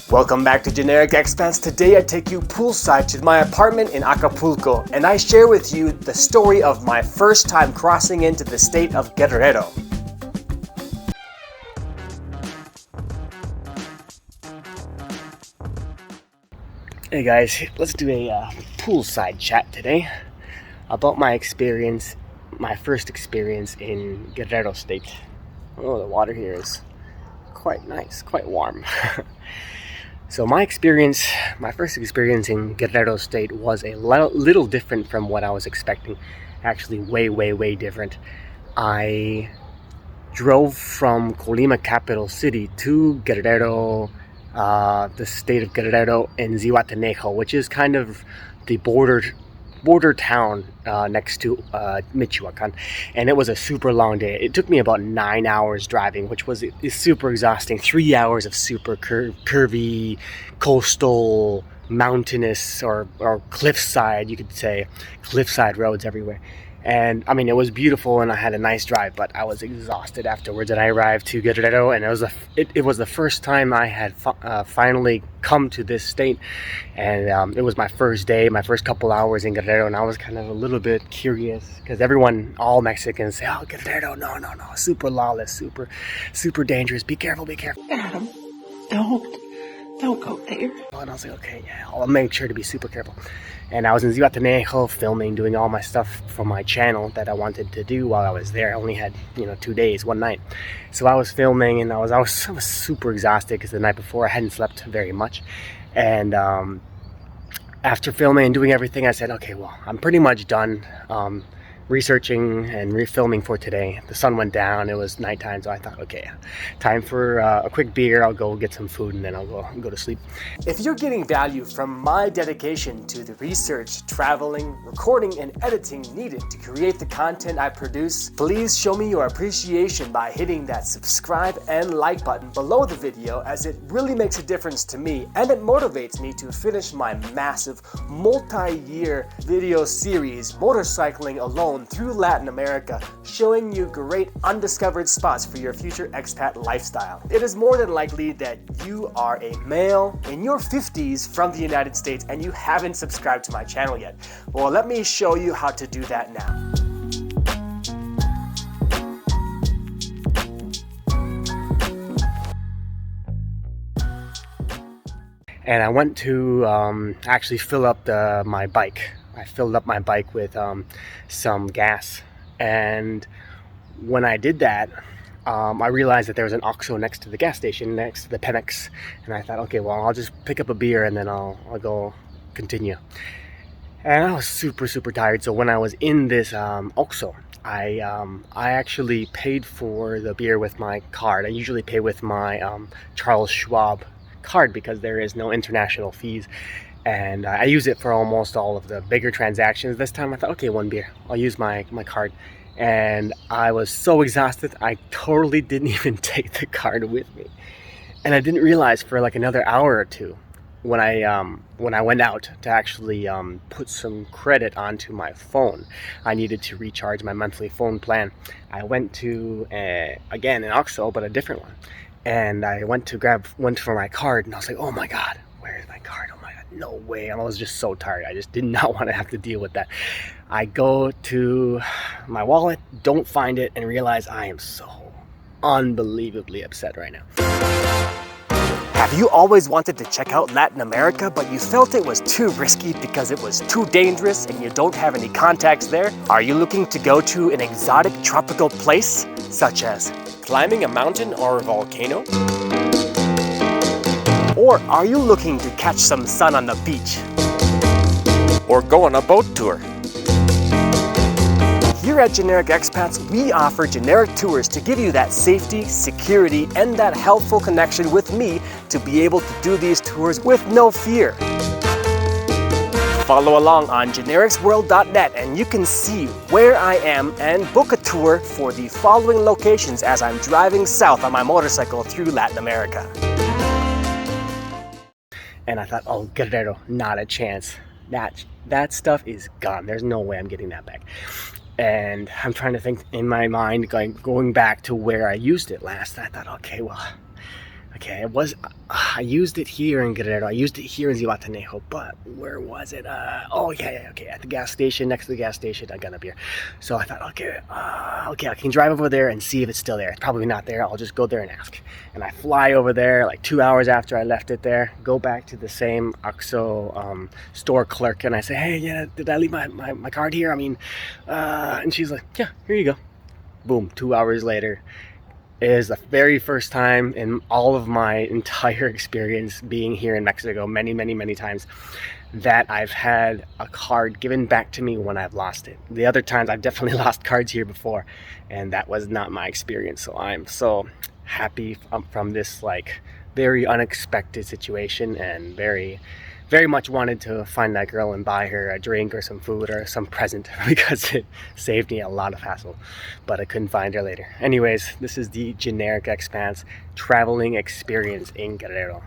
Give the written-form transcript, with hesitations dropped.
Welcome back to Generic Expats. Today I take you poolside to my apartment in Acapulco and I share with you the story of my first time crossing into the state of Guerrero. Hey guys, let's do a poolside chat today about my experience, my first experience in Guerrero state. Oh, the water here is quite nice, quite warm. So my first experience in Guerrero state was a little different from what I was expecting. Actually, way different. I drove from Colima capital city to Guerrero, the state of Guerrero in Zihuatanejo, which is kind of the border town next to Michoacan, and it was a super long day. It took me about 9 hours driving, which is super exhausting. 3 hours of super curvy, coastal, mountainous or cliffside, you could say, cliffside roads everywhere. And I mean, it was beautiful and I had a nice drive, but I was exhausted afterwards. And I arrived to Guerrero, and it was the first time I had finally come to this state. And it was my first day, my first couple hours in Guerrero, and I was kind of a little bit curious because everyone, all Mexicans say, "Oh, Guerrero, no, super lawless, super dangerous. Be careful." Adam, don't go there. And I was like, okay, yeah, I'll make sure to be super careful. And I was in Zihuatanejo filming, doing all my stuff for my channel that I wanted to do while I was there. I only had 2 days, one night. So I was filming, and I was super exhausted because the night before I hadn't slept very much. And after filming and doing everything, I said, okay, well, I'm pretty much done researching and refilming for today. The sun went down, it was nighttime, so I thought, okay, time for a quick beer. I'll go get some food and then I'll go to sleep. If you're getting value from my dedication to the research, traveling, recording, and editing needed to create the content I produce, please show me your appreciation by hitting that subscribe and like button below the video, as it really makes a difference to me and it motivates me to finish my massive multi-year video series, Motorcycling Alone through Latin America, showing you great undiscovered spots for your future expat lifestyle. It is more than likely that you are a male in your 50s from the United States and you haven't subscribed to my channel yet. Well, let me show you how to do that now. And I went to actually fill up my bike. I filled up my bike with some gas, and when I did that, I realized that there was an OXXO next to the gas station, next to the Pemex, and I thought, okay, well, I'll just pick up a beer and then I'll go continue. And I was super tired, so when I was in this OXXO, I actually paid for the beer with my card. I usually pay with my Charles Schwab card because there is no international fees. And I use it for almost all of the bigger transactions. This time I thought, okay, one beer. I'll use my card. And I was so exhausted, I totally didn't even take the card with me. And I didn't realize for like another hour or two when I went out to actually put some credit onto my phone. I needed to recharge my monthly phone plan. I went to, again, an OXXO, but a different one. And I went for my card, and I was like, oh my God, where's my card? Oh my God, no way. And I was just so tired. I just did not want to have to deal with that. I go to my wallet, don't find it, and realize I am so unbelievably upset right now. Have you always wanted to check out Latin America, but you felt it was too risky because it was too dangerous and you don't have any contacts there? Are you looking to go to an exotic tropical place, such as climbing a mountain or a volcano? Or are you looking to catch some sun on the beach? Or go on a boat tour? Here at Generic Expats, we offer generic tours to give you that safety, security, and that helpful connection with me to be able to do these tours with no fear. Follow along on genericsworld.net and you can see where I am and book a tour for the following locations as I'm driving south on my motorcycle through Latin America. And I thought, oh, Guerrero, not a chance. That stuff is gone. There's no way I'm getting that back. And I'm trying to think in my mind, going back to where I used it last. I thought, okay, well, Okay, it was, I used it here in Guerrero. I used it here in Zihuatanejo, but where was it? Oh, yeah, okay, at the gas station, next to the gas station, I got up here. So I thought, okay, I can drive over there and see if it's still there. It's probably not there. I'll just go there and ask. And I fly over there like 2 hours after I left it there, go back to the same OXXO store clerk, and I say, hey, yeah, did I leave my card here? I mean, and she's like, yeah, here you go. Boom, 2 hours later. It is the very first time in all of my entire experience being here in Mexico, many times, that I've had a card given back to me when I've lost it. The other times I've definitely lost cards here before, and that was not my experience. So I'm so happy from this like very unexpected situation, and very much wanted to find that girl and buy her a drink or some food or some present because it saved me a lot of hassle, but I couldn't find her later. Anyways, this is the generic Expats traveling experience in Guerrero.